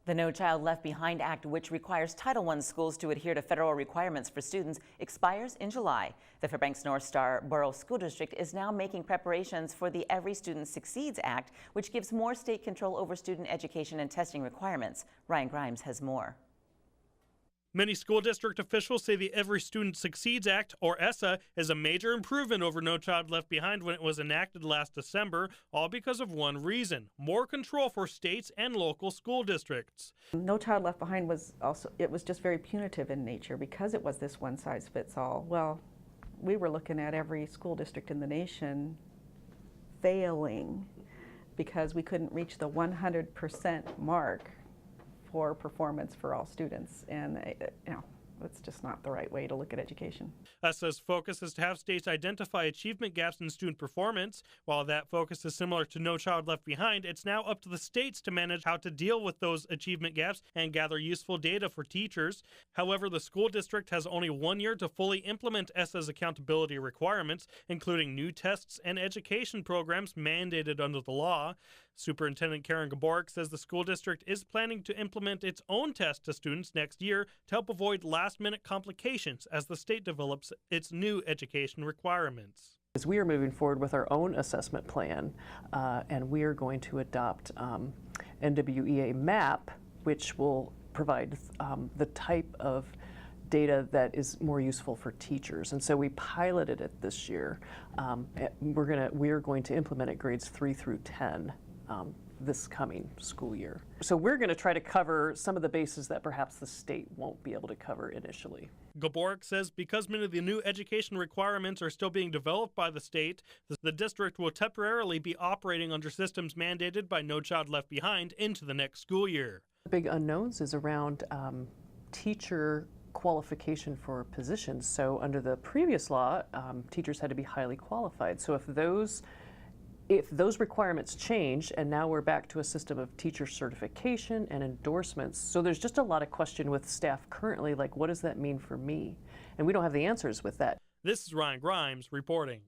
The No Child Left Behind Act, which requires Title I schools to adhere to federal requirements for students, expires in July. The Fairbanks North Star Borough School District is now making preparations for the Every Student Succeeds Act, which gives more state control over student education and testing requirements. Ryan Grimes has more. Many school district officials say the Every Student Succeeds Act, or ESSA, is a major improvement over No Child Left Behind when it was enacted last December, all because of one reason: more control for states and local school districts. No Child Left Behind was just very punitive in nature because it was this one size fits all. Well, we were looking at every school district in the nation failing because we couldn't reach the 100% mark for performance for all students, and it's just not the right way to look at education. ESSA's focus is to have states identify achievement gaps in student performance. While that focus is similar to No Child Left Behind, it's now up to the states to manage how to deal with those achievement gaps and gather useful data for teachers. However, the school district has only 1 year to fully implement ESSA's accountability requirements, including new tests and education programs mandated under the law. Superintendent Karen Gaborik says the school district is planning to implement its own test to students next year to help avoid last-minute complications as the state develops its new education requirements. As we are moving forward with our own assessment plan, and we are going to adopt NWEA MAP, which will provide the type of data that is more useful for teachers. And so we piloted it this year. We are going to implement it grades 3 through 10 this coming school year. So we're going to try to cover some of the bases that perhaps the state won't be able to cover initially. Gaborik says because many of the new education requirements are still being developed by the state, the district will temporarily be operating under systems mandated by No Child Left Behind into the next school year. The big unknowns is around teacher qualification for positions. So under the previous law, teachers had to be highly qualified. So if those requirements change, and now we're back to a system of teacher certification and endorsements, so there's just a lot of question with staff currently, like, what does that mean for me? And we don't have the answers with that. This is Ryan Grimes reporting.